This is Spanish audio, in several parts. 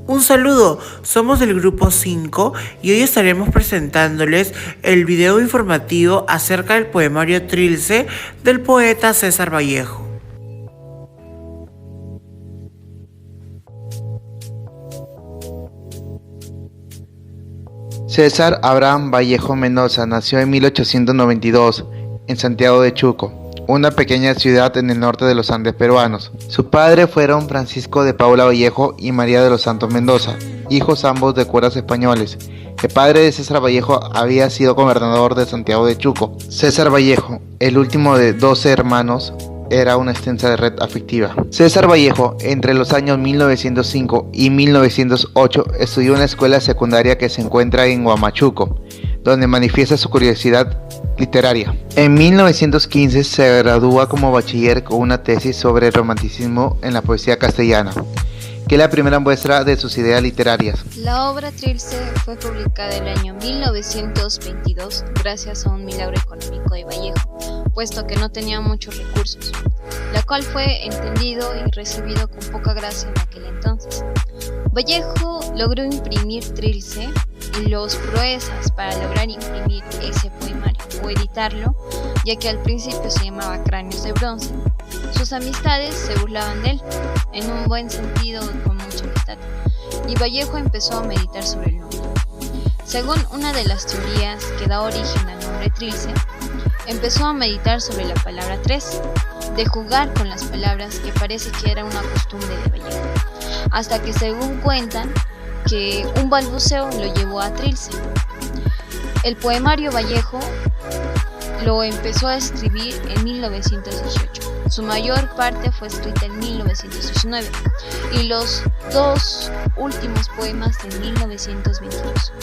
Un saludo, somos del grupo 5 y hoy estaremos presentándoles el video informativo acerca del poemario Trilce del poeta César Vallejo. César Abraham Vallejo Mendoza nació en 1892 en Santiago de Chuco, una pequeña ciudad en el norte de los Andes peruanos. Sus padres fueron Francisco de Paula Vallejo y María de los Santos Mendoza, hijos ambos de curas españoles. El padre de César Vallejo había sido gobernador de Santiago de Chuco. César Vallejo, el último de 12 hermanos, era una extensa red afectiva. César Vallejo, entre los años 1905 y 1908, estudió en una escuela secundaria que se encuentra en Huamachuco, donde manifiesta su curiosidad literaria. En 1915 se gradúa como bachiller con una tesis sobre el romanticismo en la poesía castellana, que es la primera muestra de sus ideas literarias. La obra Trilce fue publicada en el año 1922 gracias a un milagro económico de Vallejo, puesto que no tenía muchos recursos, la cual fue entendido y recibido con poca gracia en aquel entonces. Vallejo logró imprimir Trilce y los proezas para lograr imprimir ese poemario o editarlo, ya que al principio se llamaba Cráneos de Bronce. Sus amistades se burlaban de él, en un buen sentido, con mucha amistad, y Vallejo empezó a meditar sobre el nombre. Según una de las teorías que da origen al nombre Trilce, empezó a meditar sobre la palabra tres, de jugar con las palabras, que parece que era una costumbre de Vallejo, hasta que según cuentan que un balbuceo lo llevó a Trilce. El poemario Vallejo lo empezó a escribir en 1918. Su mayor parte fue escrita en 1919 y los dos últimos poemas en 1922.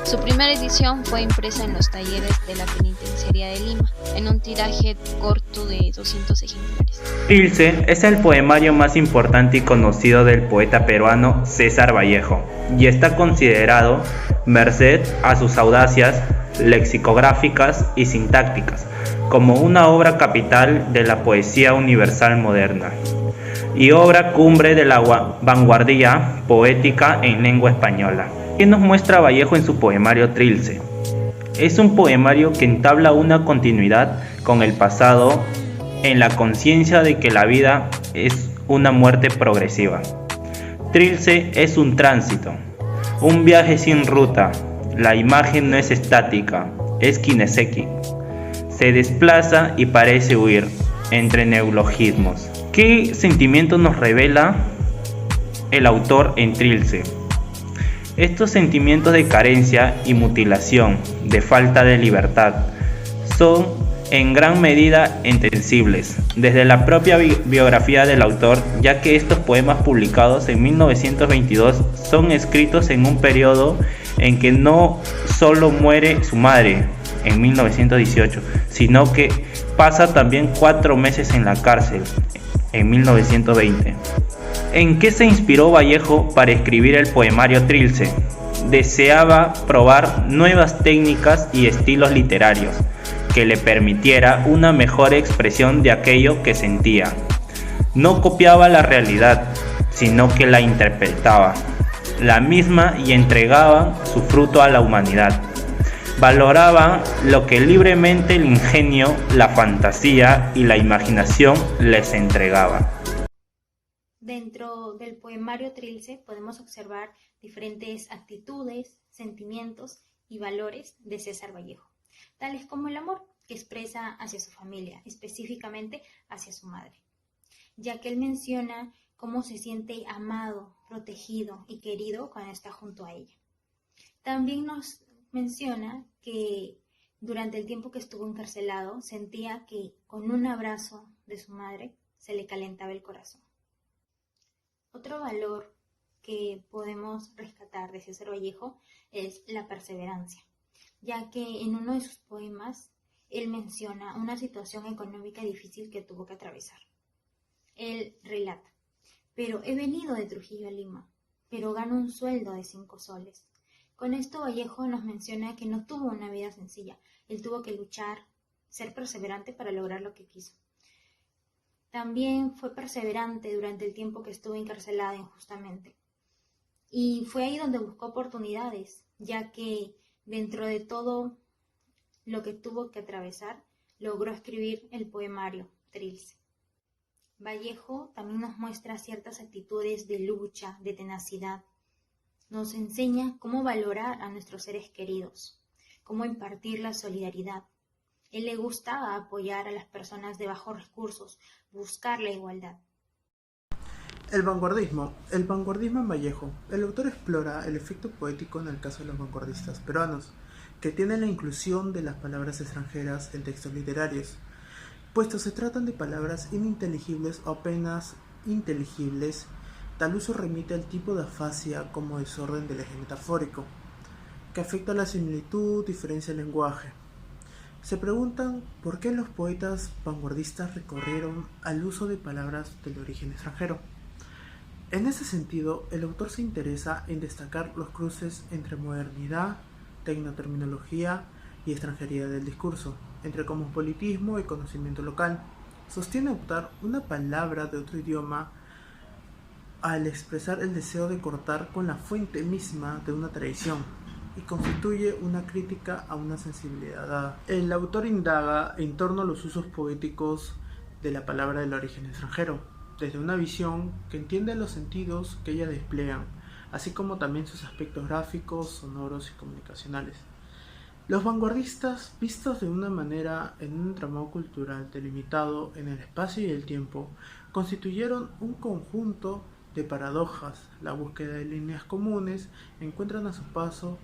Su primera edición fue impresa en los talleres de la Penitenciaría de Lima, en un tiraje corto de 200 ejemplares. Trilce es el poemario más importante y conocido del poeta peruano César Vallejo, y está considerado, merced a sus audacias lexicográficas y sintácticas, como una obra capital de la poesía universal moderna y obra cumbre de la vanguardia poética en lengua española. ¿Qué nos muestra Vallejo en su poemario Trilce? Es un poemario que entabla una continuidad con el pasado en la conciencia de que la vida es una muerte progresiva. Trilce es un tránsito, un viaje sin ruta. La imagen no es estática, es kinesética. Se desplaza y parece huir entre neologismos. ¿Qué sentimiento nos revela el autor en Trilce? Estos sentimientos de carencia y mutilación, de falta de libertad, son en gran medida entensibles desde la propia biografía del autor, ya que estos poemas publicados en 1922 son escritos en un periodo en que no solo muere su madre en 1918, sino que pasa también 4 meses en la cárcel en 1920. ¿En qué se inspiró Vallejo para escribir el poemario Trilce? Deseaba probar nuevas técnicas y estilos literarios que le permitiera una mejor expresión de aquello que sentía. No copiaba la realidad, sino que la interpretaba, la misma, y entregaba su fruto a la humanidad. Valoraba lo que libremente el ingenio, la fantasía y la imaginación les entregaba. Dentro del poemario Trilce podemos observar diferentes actitudes, sentimientos y valores de César Vallejo, tales como el amor que expresa hacia su familia, específicamente hacia su madre, ya que él menciona cómo se siente amado, protegido y querido cuando está junto a ella. También nos menciona que durante el tiempo que estuvo encarcelado sentía que con un abrazo de su madre se le calentaba el corazón. Otro valor que podemos rescatar de César Vallejo es la perseverancia, ya que en uno de sus poemas él menciona una situación económica difícil que tuvo que atravesar. Él relata: pero he venido de Trujillo a Lima, pero gano un sueldo de 5 soles. Con esto Vallejo nos menciona que no tuvo una vida sencilla, él tuvo que luchar, ser perseverante para lograr lo que quiso. También fue perseverante durante el tiempo que estuvo encarcelado injustamente. Y fue ahí donde buscó oportunidades, ya que dentro de todo lo que tuvo que atravesar, logró escribir el poemario Trilce. Vallejo también nos muestra ciertas actitudes de lucha, de tenacidad. Nos enseña cómo valorar a nuestros seres queridos, cómo impartir la solidaridad. Él le gusta apoyar a las personas de bajos recursos, buscar la igualdad. El vanguardismo. El vanguardismo en Vallejo. El autor explora el efecto poético en el caso de los vanguardistas peruanos, que tienen la inclusión de las palabras extranjeras en textos literarios, puesto se tratan de palabras ininteligibles o apenas inteligibles. Tal uso remite al tipo de afasia como desorden del eje metafórico, que afecta a la similitud, diferencia del lenguaje. Se preguntan por qué los poetas vanguardistas recurrieron al uso de palabras del origen extranjero. En ese sentido, el autor se interesa en destacar los cruces entre modernidad, tecnoterminología y extranjería del discurso, entre cosmopolitismo y conocimiento local. Sostiene optar una palabra de otro idioma al expresar el deseo de cortar con la fuente misma de una tradición, y constituye una crítica a una sensibilidad dada. El autor indaga en torno a los usos poéticos de la palabra del origen extranjero, desde una visión que entiende los sentidos que ella despliegan, así como también sus aspectos gráficos, sonoros y comunicacionales. Los vanguardistas, vistos de una manera en un entramado cultural delimitado en el espacio y el tiempo, constituyeron un conjunto de paradojas. La búsqueda de líneas comunes encuentran a su paso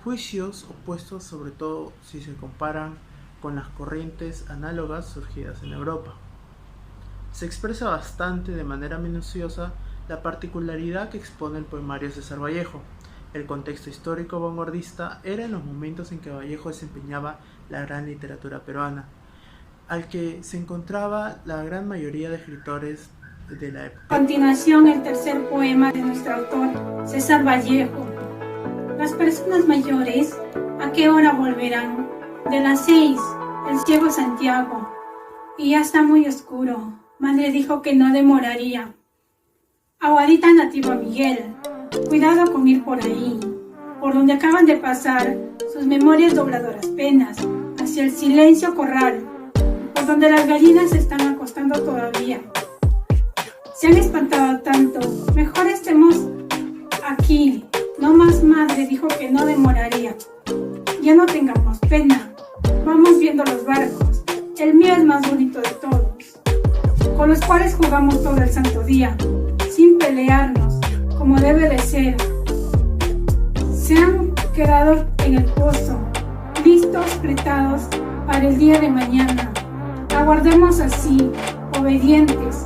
juicios opuestos, sobre todo si se comparan con las corrientes análogas surgidas en Europa. Se expresa bastante de manera minuciosa la particularidad que expone el poemario César Vallejo. El contexto histórico vanguardista era en los momentos en que Vallejo desempeñaba la gran literatura peruana, al que se encontraba la gran mayoría de escritores de la época. A continuación, el tercer poema de nuestro autor, César Vallejo. Las personas mayores, ¿a qué hora volverán? De las 6, el ciego Santiago. Y ya está muy oscuro. Madre dijo que no demoraría. Aguadita nativa Miguel, cuidado con ir por ahí, por donde acaban de pasar sus memorias dobladoras penas, hacia el silencio corral, por donde las gallinas se están acostando todavía. Se han espantado tanto, mejor estemos aquí. No más, madre dijo que no demoraría. Ya no tengamos pena, vamos viendo los barcos, el mío es más bonito de todos, con los cuales jugamos todo el santo día, sin pelearnos, como debe de ser. Se han quedado en el pozo, listos, fletados para el día de mañana. Aguardemos así, obedientes,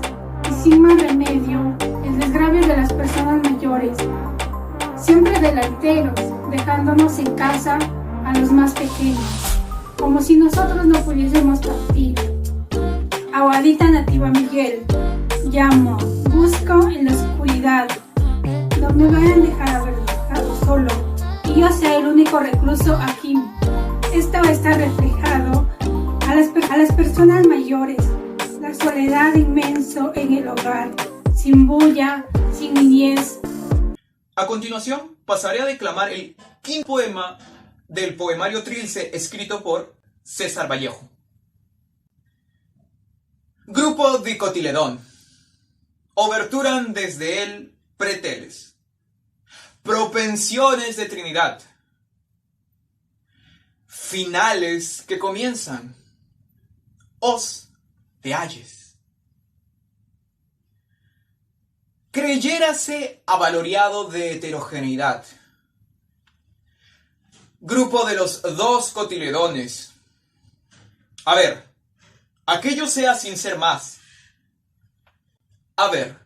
y sin más remedio, el desgravio de las personas mayores, siempre delanteros, dejándonos en casa a los más pequeños, como si nosotros no pudiésemos partir. Aguadita nativa Miguel, llamo, busco en la oscuridad, no me vayan a dejar haber dejado solo, y yo sea el único recluso aquí. Esto está reflejado a las personas mayores, la soledad inmenso en el hogar, sin bulla, sin niñez. A continuación, pasaré a declamar el quinto poema del poemario Trilce, escrito por César Vallejo. Grupo de Cotiledón. Oberturan desde él preteles. Propensiones de Trinidad. Finales que comienzan. Os de ayes. Creyérase avaloriado de heterogeneidad. Grupo de los dos cotiledones. A ver, aquello sea sin ser más. A ver,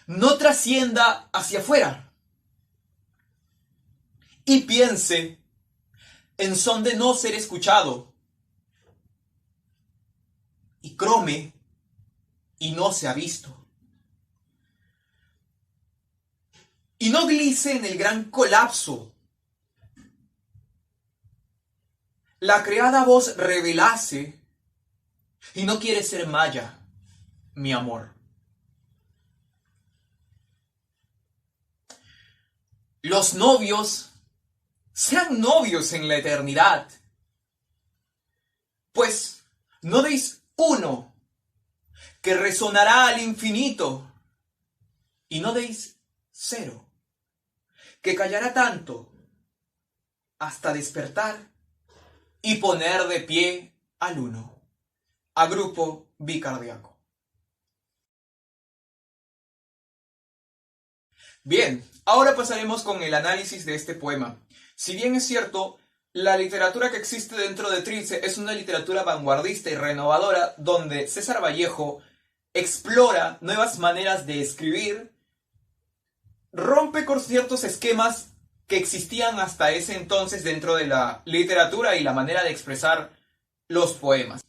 no trascienda hacia afuera. Y piense en son de no ser escuchado. Y crome y no se ha visto. Y no glice en el gran colapso. La creada voz revelase y no quiere ser maya, mi amor. los novios sean novios en la eternidad. Pues no deis uno, que resonará al infinito, y no deis cero, que callará tanto hasta despertar y poner de pie al uno. A grupo bicardíaco. Bien, ahora pasaremos con el análisis de este poema. Si bien es cierto, la literatura que existe dentro de Trilce es una literatura vanguardista y renovadora, donde César Vallejo explora nuevas maneras de escribir, rompe con ciertos esquemas que existían hasta ese entonces dentro de la literatura y la manera de expresar los poemas.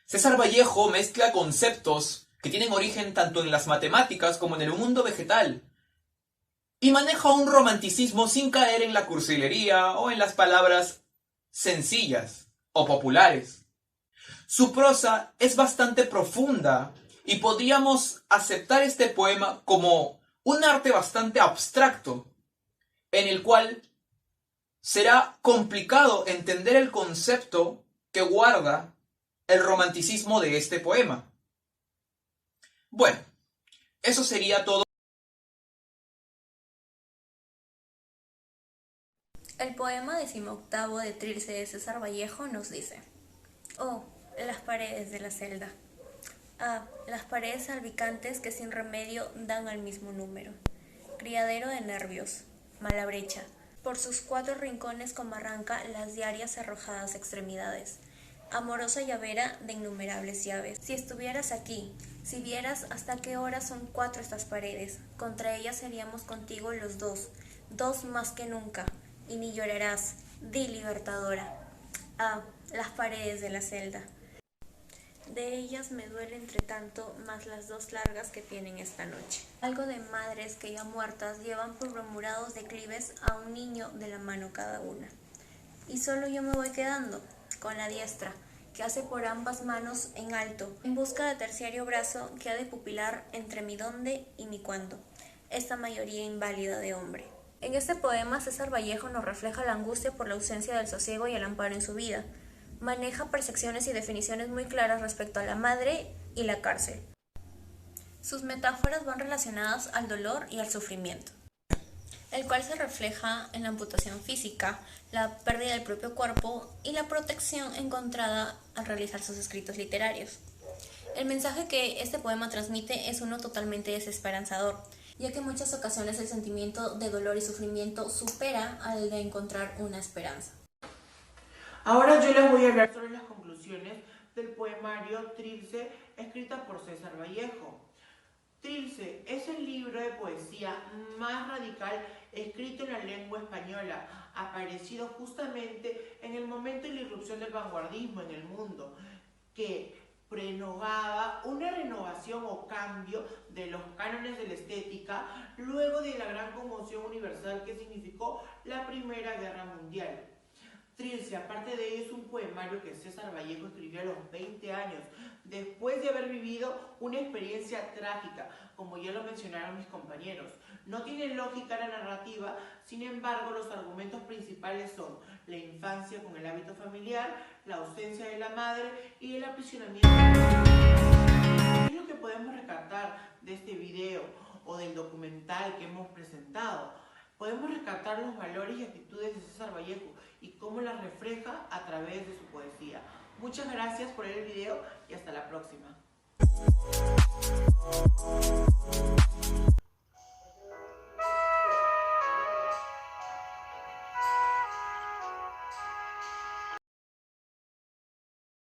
César Vallejo mezcla conceptos que tienen origen tanto en las matemáticas como en el mundo vegetal, y maneja un romanticismo sin caer en la cursilería o en las palabras sencillas o populares. Su prosa es bastante profunda y podríamos aceptar este poema como un arte bastante abstracto, en el cual será complicado entender el concepto que guarda el romanticismo de este poema. Bueno, eso sería todo. El poema 18º de Trilce de César Vallejo nos dice: Oh, las paredes de la celda. Ah, las paredes salpicantes que sin remedio dan al mismo número. Criadero de nervios, mala brecha, por sus 4 rincones como arranca las diarias arrojadas extremidades. Amorosa llavera de innumerables llaves. Si estuvieras aquí, si vieras hasta qué hora son 4 estas paredes, contra ellas seríamos contigo los dos más que nunca. Y ni llorarás, di libertadora. Ah, las paredes de la celda. De ellas me duele entre tanto más las 2 largas que tienen esta noche. Algo de madres que ya muertas llevan por murmurados declives a un niño de la mano cada una. Y solo yo me voy quedando, con la diestra, que hace por ambas manos en alto, en busca de terciario brazo que ha de pupilar entre mi dónde y mi cuándo, esta mayoría inválida de hombre. En este poema, César Vallejo nos refleja la angustia por la ausencia del sosiego y el amparo en su vida. Maneja percepciones y definiciones muy claras respecto a la madre y la cárcel. Sus metáforas van relacionadas al dolor y al sufrimiento, el cual se refleja en la amputación física, la pérdida del propio cuerpo y la protección encontrada al realizar sus escritos literarios. El mensaje que este poema transmite es uno totalmente desesperanzador, ya que en muchas ocasiones el sentimiento de dolor y sufrimiento supera al de encontrar una esperanza. Ahora yo les voy a hablar sobre las conclusiones del poemario Trilce, escrita por César Vallejo. Trilce es el libro de poesía más radical escrito en la lengua española, aparecido justamente en el momento de la irrupción del vanguardismo en el mundo, que pregonaba una renovación o cambio de los cánones de la estética luego de la gran conmoción universal que significó la Primera Guerra Mundial. Trilce, aparte de ello, es un poemario que César Vallejo escribió a los 20 años, después de haber vivido una experiencia trágica, como ya lo mencionaron mis compañeros. No tiene lógica la narrativa, sin embargo, los argumentos principales son la infancia con el hábito familiar, la ausencia de la madre y el aprisionamiento. ¿Qué es lo que podemos rescatar de este video o del documental que hemos presentado? Podemos rescatar los valores y actitudes de César Vallejo y cómo las refleja a través de su poesía. Muchas gracias por ver el video y hasta la próxima.